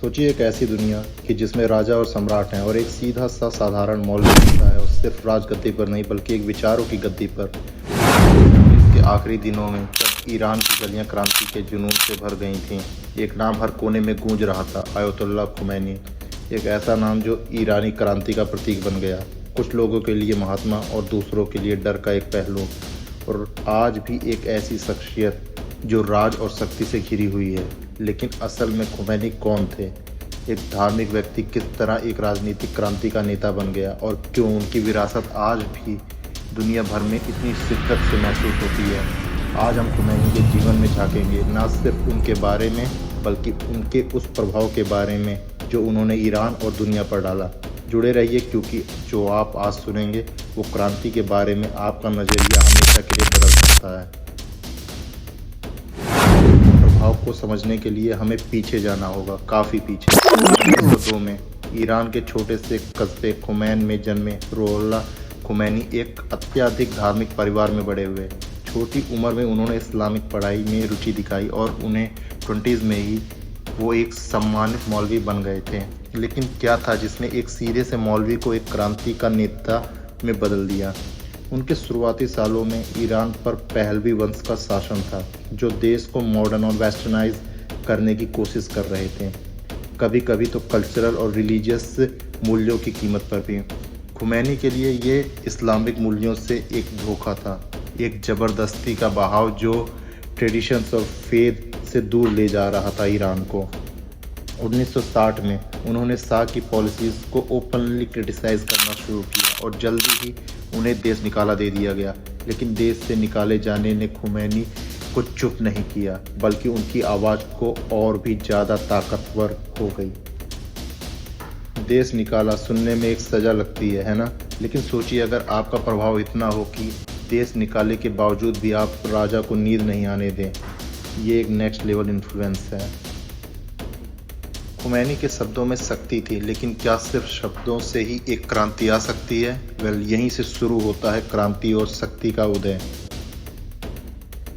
सोचिए एक ऐसी दुनिया कि जिसमें राजा और सम्राट हैं और एक सीधा सा साधारण मौलवी होता है, और सिर्फ राजगद्दी पर नहीं बल्कि एक विचारों की गद्दी पर। इसके आखिरी दिनों में जब ईरान की गलियां क्रांति के जुनून से भर गई थीं, एक नाम हर कोने में गूंज रहा था, आयतुल्लाह खुमैनी। एक ऐसा नाम जो ईरानी क्रांति का प्रतीक बन गया, कुछ लोगों के लिए महात्मा और दूसरों के लिए डर का एक पहलू। और आज भी एक ऐसी शख्सियत जो राज और शक्ति से घिरी हुई है। लेकिन असल में खुमैनी कौन थे? एक धार्मिक व्यक्ति किस तरह एक राजनीतिक क्रांति का नेता बन गया, और क्यों उनकी विरासत आज भी दुनिया भर में इतनी शिद्दत से महसूस होती है? आज हम खुमैनी के जीवन में झांकेंगे, ना सिर्फ उनके बारे में बल्कि उनके उस प्रभाव के बारे में जो उन्होंने ईरान और दुनिया पर डाला। जुड़े रहिए, क्योंकि जो आप आज सुनेंगे वो क्रांति के बारे में आपका नज़रिया हमेशा के लिए बदल सकता है। प्रभाव को समझने के लिए हमें पीछे जाना होगा, काफ़ी पीछे। 1902 में ईरान के छोटे से कस्बे खुमैन में जन्मे रुहुल्लाह खुमैनी एक अत्यधिक धार्मिक परिवार में बड़े हुए। छोटी उम्र में उन्होंने इस्लामिक पढ़ाई में रुचि दिखाई और उन्हें 20s में ही वो एक सम्मानित मौलवी बन गए थे। लेकिन क्या था जिसने एक सीधे से मौलवी को एक क्रांति का नेता में बदल दिया? उनके शुरुआती सालों में ईरान पर पहलवी वंश का शासन था, जो देश को मॉडर्न और वेस्टर्नाइज करने की कोशिश कर रहे थे, कभी कभी तो कल्चरल और रिलीजियस मूल्यों की कीमत पर भी। खुमैनी के लिए ये इस्लामिक मूल्यों से एक धोखा था, एक ज़बरदस्ती का बहाव जो ट्रेडिशंस और फेथ से दूर ले जा रहा था ईरान को। 1960 में उन्होंने शाह की पॉलिसीज़ को ओपनली क्रिटिसाइज़ करना शुरू किया और जल्दी ही उन्हें देश निकाला दे दिया गया। लेकिन देश से निकाले जाने ने खुमैनी को चुप नहीं किया, बल्कि उनकी आवाज़ को और भी ज़्यादा ताकतवर हो गई। देश निकाला सुनने में एक सज़ा लगती है ना? लेकिन सोचिए अगर आपका प्रभाव इतना हो कि देश निकाले के बावजूद भी आप राजा को नींद नहीं आने दें। ये एक नेक्स्ट लेवल इन्फ्लुएंस है। खुमैनी के शब्दों में शक्ति थी, लेकिन क्या सिर्फ शब्दों से ही एक क्रांति आ सकती है? यहीं से शुरू होता है क्रांति और शक्ति का उदय।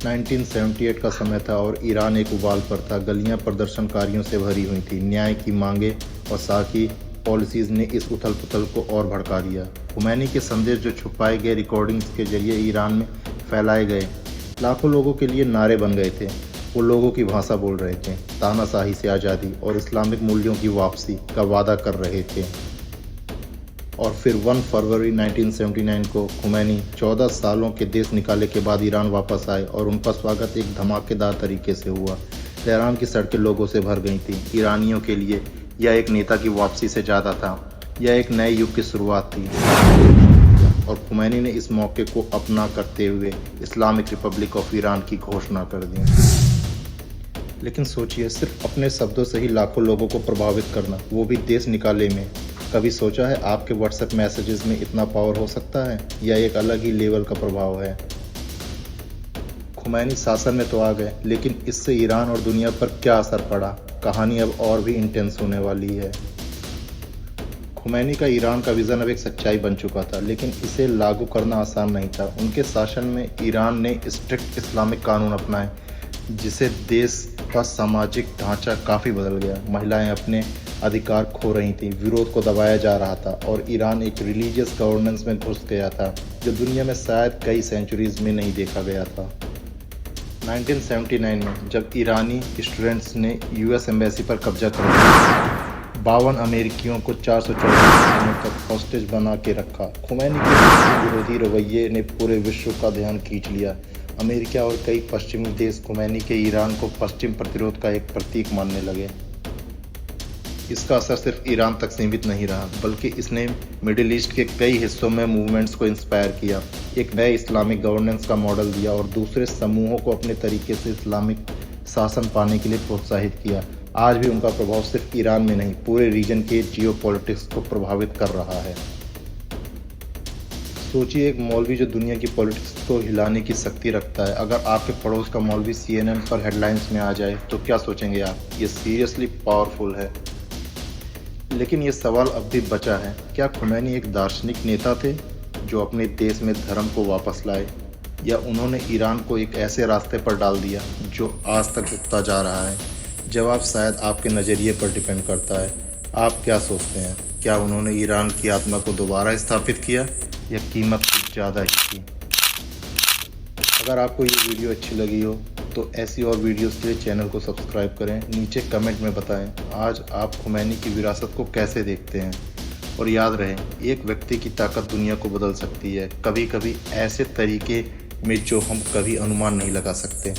1978 का समय था और ईरान एक उबाल पर था। गलियां प्रदर्शनकारियों से भरी हुई थी। न्याय की मांगे और शाह की पॉलिसीज़ ने इस उथल पुथल को और भड़का दिया। खुमैनी के संदेश जो छुपाए गए रिकॉर्डिंग्स के जरिए ईरान में फैलाए गए, लाखों लोगों के लिए नारे बन गए थे। वो लोगों की भाषा बोल रहे थे, तानाशाही से आज़ादी और इस्लामिक मूल्यों की वापसी का वादा कर रहे थे। और फिर 1 फरवरी 1979 को खुमैनी 14 सालों के देश निकाले के बाद ईरान वापस आए और उनका स्वागत एक धमाकेदार तरीके से हुआ। तेहरान की सड़कें लोगों से भर गई थीं। ईरानियों के लिए यह एक नेता की वापसी से ज़्यादा था, यह एक नए युग की शुरुआत थी। और खुमैनी ने इस मौके को अपना करते हुए इस्लामिक रिपब्लिक ऑफ ईरान की घोषणा कर दी। लेकिन सोचिए, सिर्फ अपने शब्दों से ही लाखों लोगों को प्रभावित करना, वो भी देश निकाले में। कभी सोचा है आपके व्हाट्सएप मैसेजेस में इतना पावर हो सकता है? यह एक अलग ही लेवल का प्रभाव है। खुमैनी शासन में तो आ गए, लेकिन इससे ईरान और दुनिया पर क्या असर पड़ा? कहानी अब और भी इंटेंस होने वाली है। खुमैनी का ईरान का विज़न अब एक सच्चाई बन चुका था, लेकिन इसे लागू करना आसान नहीं था। उनके शासन में ईरान ने स्ट्रिक्ट इस्लामिक कानून अपनाए, जिससे देश का सामाजिक ढांचा काफ़ी बदल गया। महिलाएं अपने अधिकार खो रही थीं, विरोध को दबाया जा रहा था और ईरान एक रिलीजियस गवर्नेंस में घुस गया था जो दुनिया में शायद कई सेंचुरीज में नहीं देखा गया था। 1979 में जब ईरानी स्टूडेंट्स ने यूएस एम्बेसी पर कब्जा कर लिया, 52 अमेरिकियों को 414 दिनों तक हॉस्टेज बना के रखा। खुमैनी के विरोधी रवैये ने पूरे विश्व का ध्यान खींच लिया। अमेरिका और कई पश्चिमी देश खुमैनी के ईरान को पश्चिम प्रतिरोध का एक प्रतीक मानने लगे। इसका असर सिर्फ ईरान तक सीमित नहीं रहा, बल्कि इसने मिडिल ईस्ट के कई हिस्सों में मूवमेंट्स को इंस्पायर किया, एक नए इस्लामिक गवर्नेंस का मॉडल दिया और दूसरे समूहों को अपने तरीके से इस्लामिक शासन पाने के लिए प्रोत्साहित किया। आज भी उनका प्रभाव सिर्फ ईरान में नहीं, पूरे रीजन के जियोपॉलिटिक्स को प्रभावित कर रहा है। सोचिए एक मौलवी जो दुनिया की पॉलिटिक्स को हिलाने की शक्ति रखता है। अगर आपके पड़ोस का मौलवी CNN पर हेडलाइंस में आ जाए तो क्या सोचेंगे आप? ये सीरियसली पावरफुल है। लेकिन ये सवाल अब भी बचा है, क्या खुमैनी एक दार्शनिक नेता थे जो अपने देश में धर्म को वापस लाए, या उन्होंने ईरान को एक ऐसे रास्ते पर डाल दिया जो आज तक झुकता जा रहा है? जवाब शायद आपके नज़रिए पर डिपेंड करता है। आप क्या सोचते हैं? क्या उन्होंने ईरान की आत्मा को दोबारा स्थापित किया या कीमत कुछ ज़्यादा ही थी? अगर आपको ये वीडियो अच्छी लगी हो तो ऐसी और वीडियोस के लिए चैनल को सब्सक्राइब करें। नीचे कमेंट में बताएं आज आप खुमैनी की विरासत को कैसे देखते हैं। और याद रहे, एक व्यक्ति की ताकत दुनिया को बदल सकती है, कभी कभी ऐसे तरीके में जो हम कभी अनुमान नहीं लगा सकते।